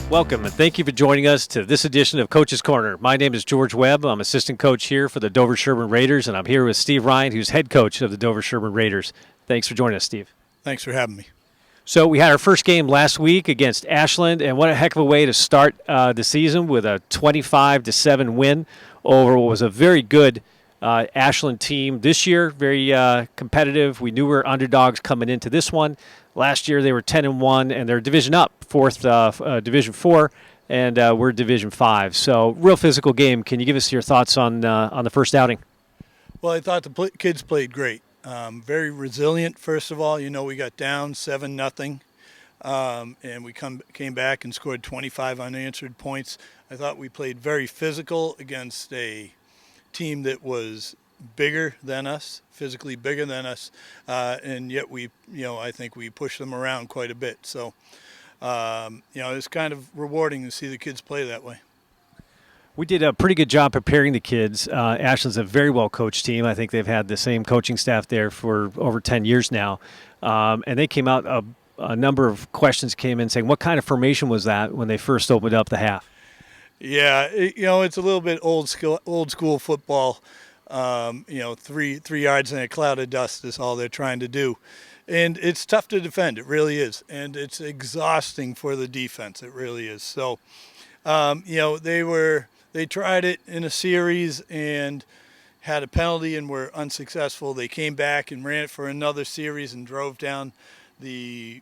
Welcome, and thank you for joining us to this edition of Coach's Corner. My name is George Webb. I'm assistant coach here for the Dover-Sherburne Raiders, and I'm here with Steve Ryan, who's head coach of the Dover-Sherburne Raiders. Thanks for joining us, Steve. Thanks for having me. So we had our first game last week against Ashland, and what a heck of a way to start the season with a 25-7 win over what was a very good Ashland team this year, very competitive. We knew we were underdogs coming into this one. Last year they were 10-1, and they're division up, fourth Division 4, and we're Division 5. So real physical game. Can you give us your thoughts on the first outing? Well, I thought the kids played great. Very resilient, first of all. You know, we got down 7-0, and we came back and scored 25 unanswered points. I thought we played very physical against a team that was bigger than us, physically bigger than us, and yet I think we pushed them around quite a bit. So, it's kind of rewarding to see the kids play that way. We did a pretty good job preparing the kids. Ashland's a very well-coached team. I think they've had the same coaching staff there for over 10 years now. And they came out, a number of questions came in saying, what kind of formation was that when they first opened up the half? Yeah, it's a little bit old school football. 3 yards in a cloud of dust is all they're trying to do. And it's tough to defend. It really is. And it's exhausting for the defense. It really is. So, they tried it in a series and had a penalty and were unsuccessful. They came back and ran it for another series and drove down the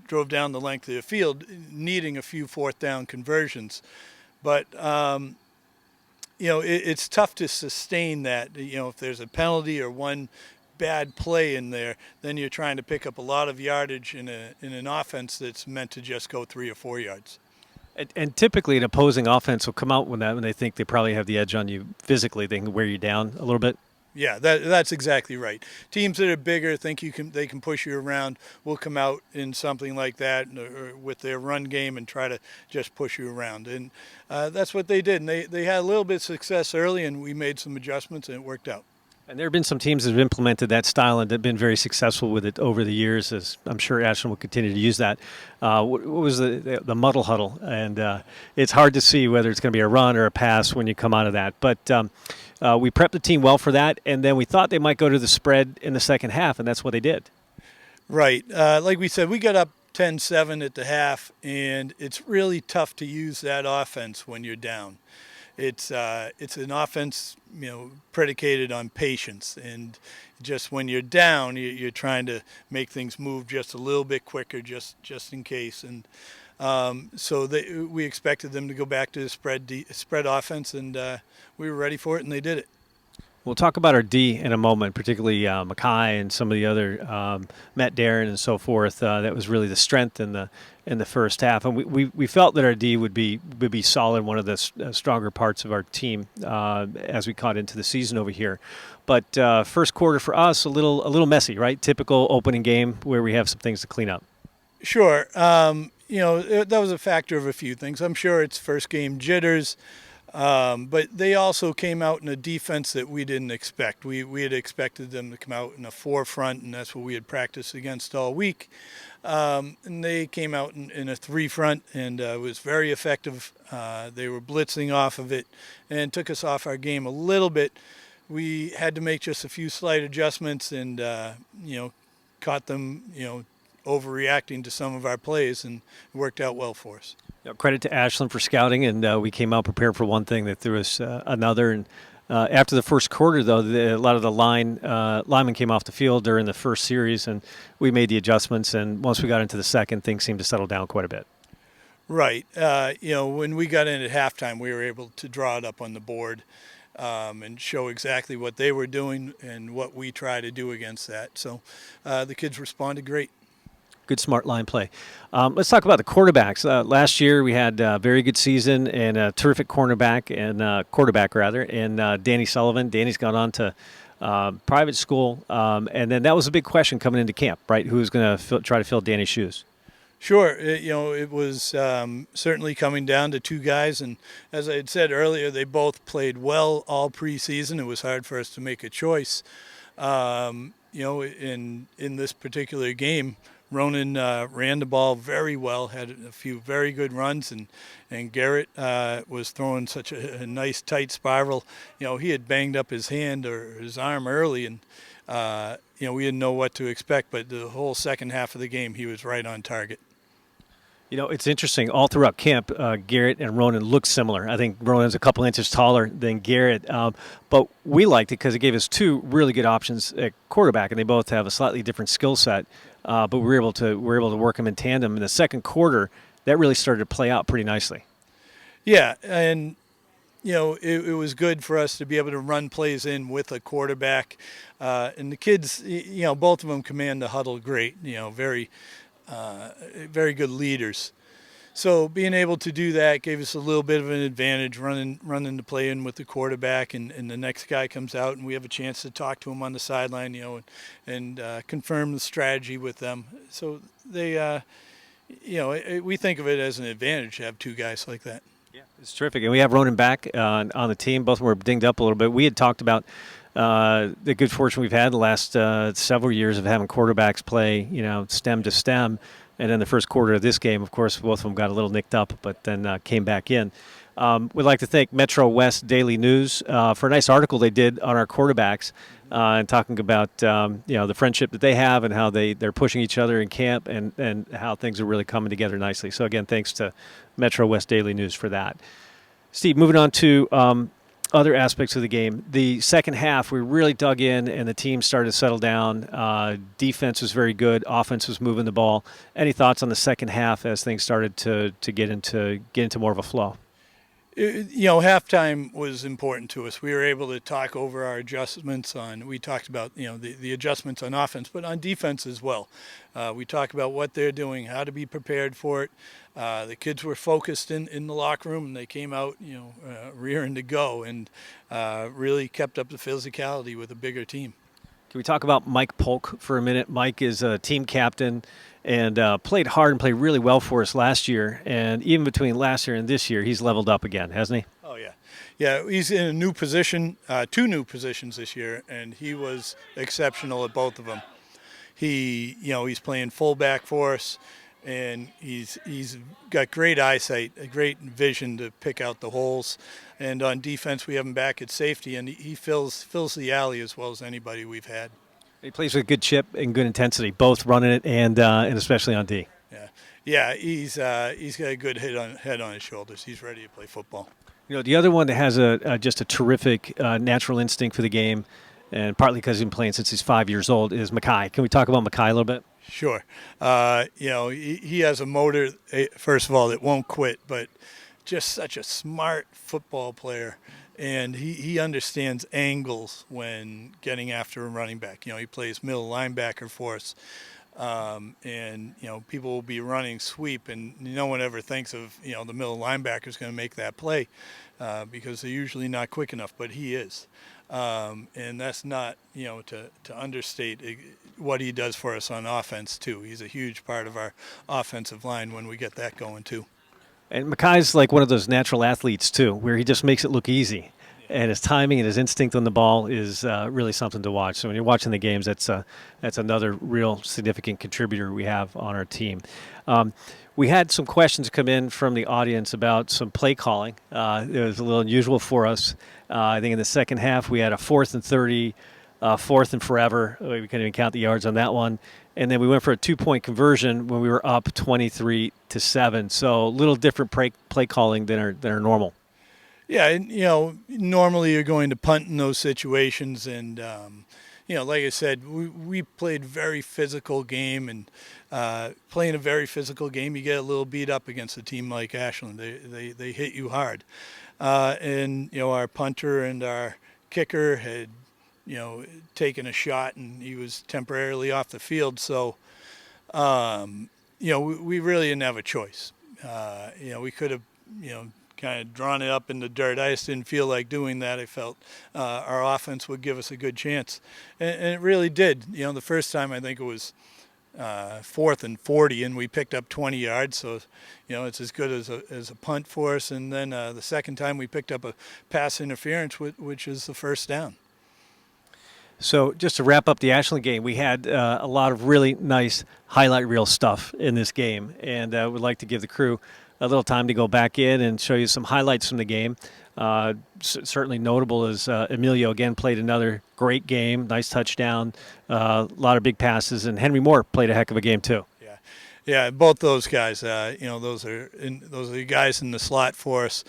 length of the field, needing a few fourth down conversions. But, it's tough to sustain that. If there's a penalty or one bad play in there, then you're trying to pick up a lot of yardage in an offense that's meant to just go 3 or 4 yards. And typically an opposing offense will come out when they think they probably have the edge on you physically. They can wear you down a little bit. Yeah, that's exactly right. Teams that are bigger think they can push you around will come out in something like that or with their run game and try to just push you around. And that's what they did. And they had a little bit of success early, and we made some adjustments, and it worked out. And there have been some teams that have implemented that style and have been very successful with it over the years, as I'm sure Ashland will continue to use that. What was the muddle huddle? And it's hard to see whether it's going to be a run or a pass when you come out of that. But we prepped the team well for that, and then we thought they might go to the spread in the second half, and that's what they did. Right. Like we said, we got up 10-7 at the half, and it's really tough to use that offense when you're down. It's an offense, predicated on patience, and just when you're down, you're trying to make things move just a little bit quicker, just in case. And so we expected them to go back to the spread offense, and we were ready for it, and they did it. We'll talk about our D in a moment, particularly Mackay and some of the other Matt Darren and so forth. That was really the strength in the first half, and we felt that our D would be solid, one of the stronger parts of our team as we caught into the season over here. But first quarter for us a little messy, right? Typical opening game where we have some things to clean up. Sure, that was a factor of a few things. I'm sure it's first game jitters. But they also came out in a defense that we didn't expect. We had expected them to come out in a 4-front, and that's what we had practiced against all week. And they came out in a 3-front, and it was very effective. They were blitzing off of it and took us off our game a little bit. We had to make just a few slight adjustments and, caught them, overreacting to some of our plays, and it worked out well for us. Credit to Ashland for scouting, and we came out prepared for one thing. They threw us another. And after the first quarter, though, a lot of the linemen came off the field during the first series, and we made the adjustments. And once we got into the second, things seemed to settle down quite a bit. Right. When we got in at halftime, we were able to draw it up on the board and show exactly what they were doing and what we try to do against that. So the kids responded great. Good, smart line play. Let's talk about the quarterbacks. Last year we had a very good season and a terrific quarterback, and Danny Sullivan. Danny's gone on to private school, and then that was a big question coming into camp, right? Who was going to try to fill Danny's shoes? Sure. It was certainly coming down to 2 guys, and as I had said earlier, they both played well all preseason. It was hard for us to make a choice. In this particular game, Ronan ran the ball very well, had a few very good runs, and Garrett was throwing such a nice tight spiral. He had banged up his hand or his arm early, and we didn't know what to expect. But the whole second half of the game, he was right on target. It's interesting. All throughout camp, Garrett and Ronan look similar. I think Ronan's a couple inches taller than Garrett, but we liked it because it gave us two really good options at quarterback, and they both have a slightly different skill set. But we were able to work them in tandem. In the second quarter, that really started to play out pretty nicely. Yeah, and it was good for us to be able to run plays in with a quarterback, and the kids, both of them command the huddle great. Very good leaders. So being able to do that gave us a little bit of an advantage running the play in with the quarterback, and the next guy comes out and we have a chance to talk to him on the sideline, and confirm the strategy with them. So they, we think of it as an advantage to have two guys like that. Yeah, it's terrific. And we have Ronan back on the team. Both of them were dinged up a little bit. We had talked about the good fortune we've had the last several years of having quarterbacks play, stem to stem. And in the first quarter of this game, of course, both of them got a little nicked up, but then came back in. We'd like to thank Metro West Daily News for a nice article they did on our quarterbacks and talking about the friendship that they have and how they're pushing each other in camp and how things are really coming together nicely. So, again, thanks to Metro West Daily News for that. Steve, moving on to other aspects of the game. The second half, we really dug in, and the team started to settle down. Defense was very good. Offense was moving the ball. Any thoughts on the second half as things started to get into more of a flow? Halftime was important to us. We were able to talk over our adjustments we talked about, the adjustments on offense, but on defense as well. We talked about what they're doing, how to be prepared for it. The kids were focused in the locker room, and they came out, rearing to go, and really kept up the physicality with a bigger team. Can we talk about Mike Polk for a minute? Mike is a team captain and played hard and played really well for us last year. And even between last year and this year, he's leveled up again, hasn't he? Oh, yeah. Yeah, he's in a new position, two new positions this year, and he was exceptional at both of them. He's playing fullback for us, and he's got great eyesight, a great vision to pick out the holes. And on defense, we have him back at safety, and he fills the alley as well as anybody we've had. He plays with good chip and good intensity, both running it and especially on D. Yeah. He's got a good head on his shoulders. He's ready to play football. The other one that has just a terrific natural instinct for the game, and partly because he's been playing since he's 5 years old, is Mackay. Can we talk about Mackay a little bit? Sure. He has a motor, first of all, that won't quit, but just such a smart football player. And he understands angles when getting after a running back. He plays middle linebacker for us. And people will be running sweep, and no one ever thinks of, the middle linebacker is going to make that play because they're usually not quick enough, but he is. And that's not, to understate what he does for us on offense, too. He's a huge part of our offensive line when we get that going, too. And Mackay's like one of those natural athletes, too, where he just makes it look easy. And his timing and his instinct on the ball is really something to watch. So when you're watching the games, that's another real significant contributor we have on our team. We had some questions come in from the audience about some play calling. It was a little unusual for us. I think in the second half we had a 4th and 30, 4th and forever. We couldn't even count the yards on that one. And then we went for a 2-point conversion when we were up 23-7. So a little different play calling than our normal. Yeah, and, normally you're going to punt in those situations, and like I said, we played very physical game, and playing a very physical game, you get a little beat up against a team like Ashland. They hit you hard, and our punter and our kicker had taken a shot, and he was temporarily off the field. So we really didn't have a choice. We could have kind of drawn it up in the dirt. I just didn't feel like doing that. I felt our offense would give us a good chance, and it really did. The first time I think it was 4th and 40, and we picked up 20 yards. So, it's as good as a punt for us. And then the second time we picked up a pass interference, which is the first down. So just to wrap up the Ashland game, we had a lot of really nice highlight reel stuff in this game, and would like to give the crew a little time to go back in and show you some highlights from the game. Certainly notable as Emilio again played another great game, nice touchdown, a lot of big passes, and Henry Moore played a heck of a game too. Yeah, both those guys. Those are the guys in the slot for us,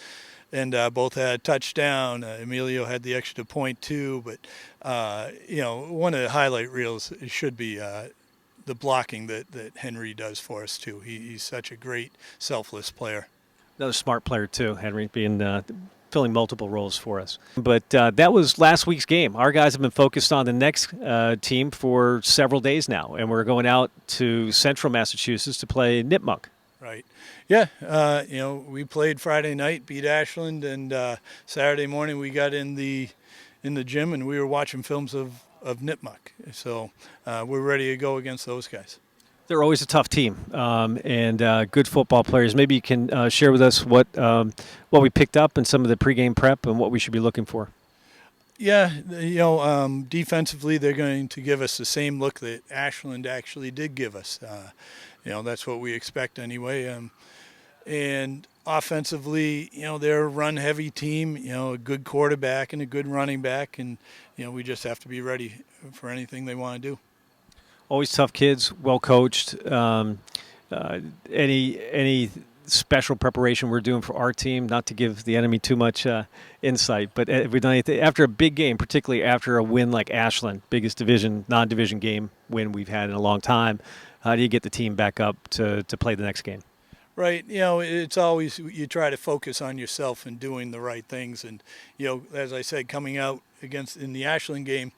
and both had a touchdown. Emilio had the extra point too, but one of the highlight reels should be the blocking that Henry does for us too. He's such a great, selfless player. Another smart player too, Henry, being filling multiple roles for us. But that was last week's game. Our guys have been focused on the next team for several days now, and we're going out to Central Massachusetts to play Nipmuc. Right. Yeah. We played Friday night, beat Ashland, and Saturday morning we got in the gym and we were watching films of Nipmuc. So we're ready to go against those guys. They're always a tough team and good football players. Maybe you can share with us what we picked up in some of the pregame prep and what we should be looking for. Yeah, defensively they're going to give us the same look that Ashland actually did give us. That's what we expect anyway. And offensively, they're a run-heavy team. A good quarterback and a good running back, and we just have to be ready for anything they want to do. Always tough kids, well coached. Any special preparation we're doing for our team, not to give the enemy too much insight, but have we done anything after a big game, particularly after a win like Ashland, biggest non-division game win we've had in a long time? How do you get the team back up to play the next game? Right. It's always you try to focus on yourself and doing the right things. And, as I said, coming out in the Ashland game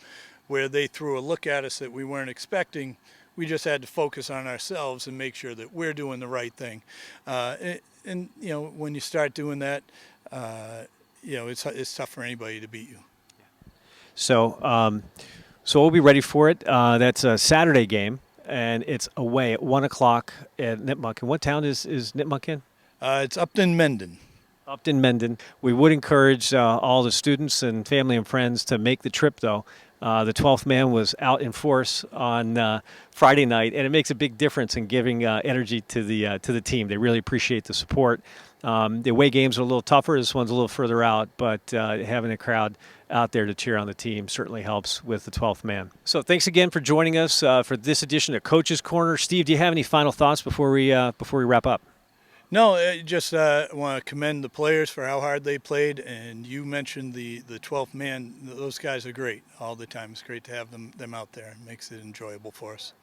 where they threw a look at us that we weren't expecting, we just had to focus on ourselves and make sure that we're doing the right thing. And when you start doing that, it's tough for anybody to beat you. So we'll be ready for it. That's a Saturday game. And it's away at 1 o'clock at Nipmuc. And what town is Nipmuc in? It's Upton-Mendon. Upton-Mendon. We would encourage all the students and family and friends to make the trip, though. The 12th man was out in force on Friday night, and it makes a big difference in giving energy to the team. They really appreciate the support. The away games are a little tougher. This one's a little further out, but having a crowd out there to cheer on the team certainly helps with the 12th man. So thanks again for joining us for this edition of Coach's Corner. Steve, do you have any final thoughts before we wrap up? No, I just want to commend the players for how hard they played, and you mentioned the 12th man. Those guys are great all the time. It's great to have them out there. It makes it enjoyable for us.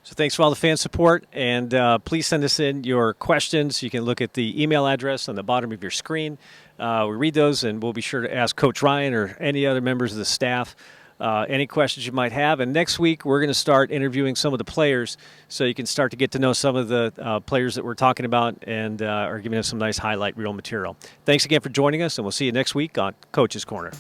So thanks for all the fan support, and please send us in your questions. You can look at the email address on the bottom of your screen. We read those, and we'll be sure to ask Coach Ryan or any other members of the staff any questions you might have. And next week, we're going to start interviewing some of the players so you can start to get to know some of the players that we're talking about and are giving us some nice highlight reel material. Thanks again for joining us, and we'll see you next week on Coach's Corner.